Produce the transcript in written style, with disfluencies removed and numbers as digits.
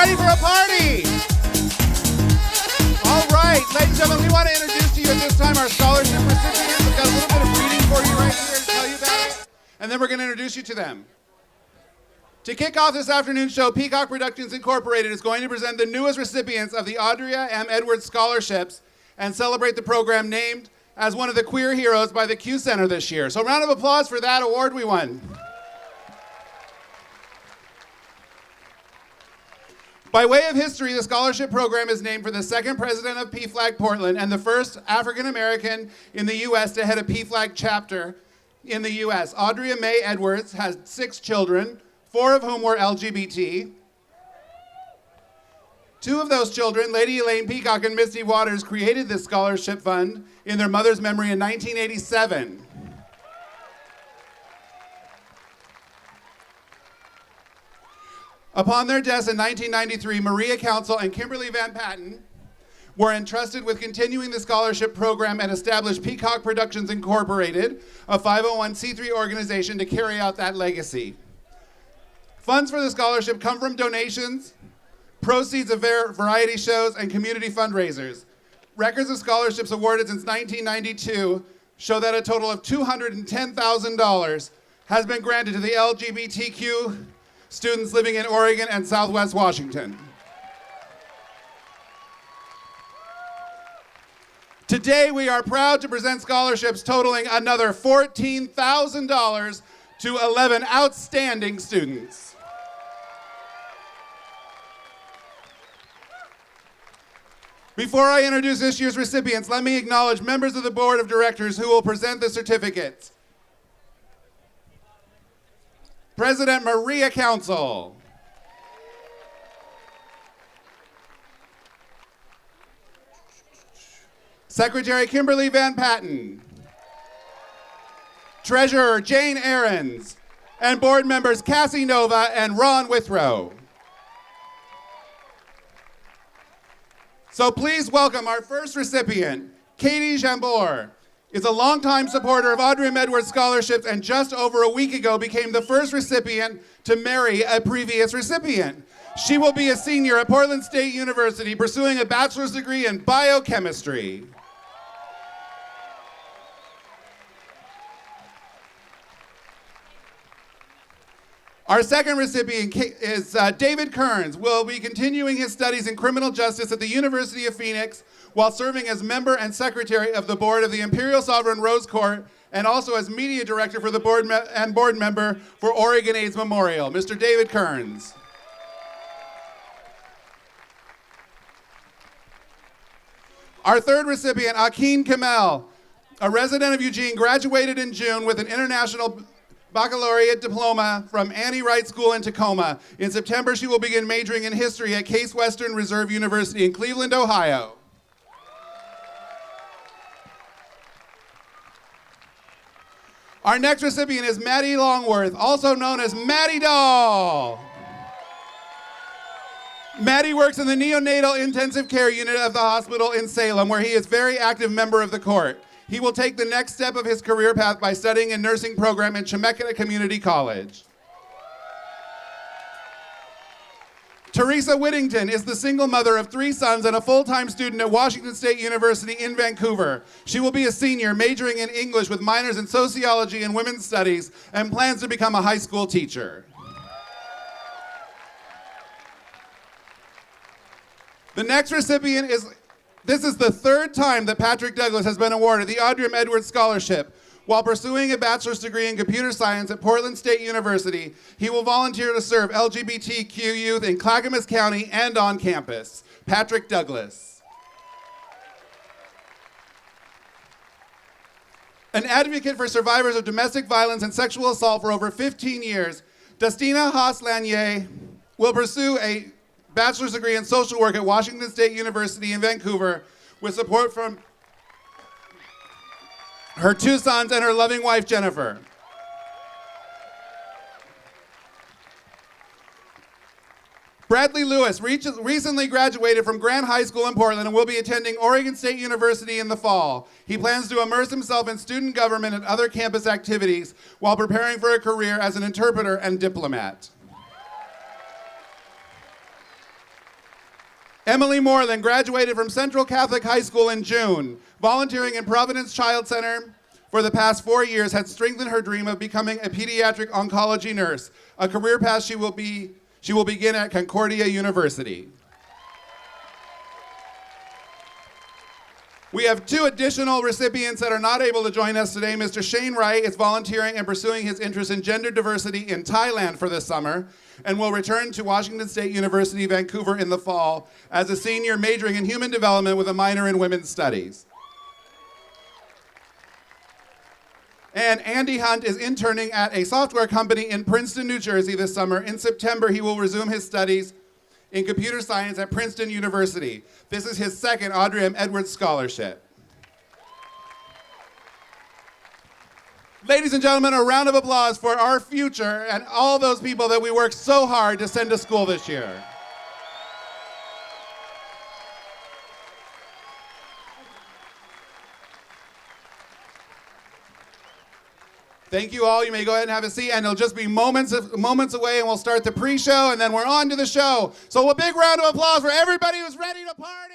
ready for a party? All right, ladies and gentlemen, we want to introduce to you at this time our scholarship recipients. We've got a little bit of reading for you right here to tell you about it, and then we're going to introduce you to them. To kick off this afternoon's show, Peacock Productions Incorporated is going to present the newest recipients of the Audria M. Edwards Scholarships and celebrate the program named as one of the queer heroes by the Q Center this year. So a round of applause for that award we won. By way of history, the scholarship program is named for the second president of PFLAG Portland and the first African American in the U.S. to head a PFLAG chapter in the U.S. Audria Mae Edwards has 6 children, 4 of whom were LGBT. 2 of those children, Lady Elaine Peacock and Misty Waters, created this scholarship fund in their mother's memory in 1987. Upon their deaths in 1993, Maria Council and Kimberly Van Patten were entrusted with continuing the scholarship program and established Peacock Productions Incorporated, a 501c3 organization, to carry out that legacy. Funds for the scholarship come from donations, proceeds of variety shows, and community fundraisers. Records of scholarships awarded since 1992 show that a total of $210,000 has been granted to the LGBTQ students living in Oregon and Southwest Washington. Today, we are proud to present scholarships totaling another $14,000 to 11 outstanding students. Before I introduce this year's recipients, let me acknowledge members of the board of directors who will present the certificates. President Maria Council. Secretary Kimberly Van Patten. Treasurer Jane Ahrens. And board members Cassie Nova and Ron Withrow. So please welcome our first recipient, Katie Jambor. Is a longtime supporter of Audria M. Edwards scholarships and just over a week ago became the first recipient to marry a previous recipient. She will be a senior at Portland State University pursuing a bachelor's degree in biochemistry. Our second recipient is David Kearns. Will be continuing his studies in criminal justice at the University of Phoenix while serving as member and secretary of the board of the Imperial Sovereign Rose Court and also as media director for the board board member for Oregon AIDS Memorial. Mr. David Kearns. Our third recipient, Akin Kamel, a resident of Eugene, graduated in June with an international baccalaureate diploma from Annie Wright School in Tacoma. In September, she will begin majoring in history at Case Western Reserve University in Cleveland, Ohio. Our next recipient is Maddie Longworth, also known as Maddie Doll. Maddie works in the neonatal intensive care unit of the hospital in Salem, where he is a very active member of the court. He will take the next step of his career path by studying a nursing program at Chemeketa Community College. Teresa Whittington is the single mother of 3 sons and a full-time student at Washington State University in Vancouver. She will be a senior, majoring in English with minors in sociology and women's studies, and plans to become a high school teacher. The next recipient is, this is the 3rd time that Patrick Douglas has been awarded the Audria M. Edwards Scholarship. While pursuing a bachelor's degree in computer science at Portland State University, he will volunteer to serve LGBTQ youth in Clackamas County and on campus. Patrick Douglas. An advocate for survivors of domestic violence and sexual assault for over 15 years, Dustina Haas-Lanier will pursue a bachelor's degree in social work at Washington State University in Vancouver with support from her 2 sons and her loving wife, Jennifer. Bradley Lewis recently graduated from Grant High School in Portland and will be attending Oregon State University in the fall. He plans to immerse himself in student government and other campus activities while preparing for a career as an interpreter and diplomat. Emily Moreland graduated from Central Catholic High School in June. Volunteering in Providence Child Center for the past 4 years had strengthened her dream of becoming a pediatric oncology nurse, a career path she will begin at Concordia University. We have 2 additional recipients that are not able to join us today. Mr. Shane Wright is volunteering and pursuing his interest in gender diversity in Thailand for this summer and will return to Washington State University, Vancouver in the fall as a senior majoring in human development with a minor in women's studies. And Andy Hunt is interning at a software company in Princeton, New Jersey this summer. In September, he will resume his studies in computer science at Princeton University. This is his second Audrey M. Edwards Scholarship. Ladies and gentlemen, a round of applause for our future and all those people that we worked so hard to send to school this year. Thank you all. You may go ahead and have a seat, and it'll just be moments away, and we'll start the pre-show, and then we're on to the show. So a big round of applause for everybody who's ready to party.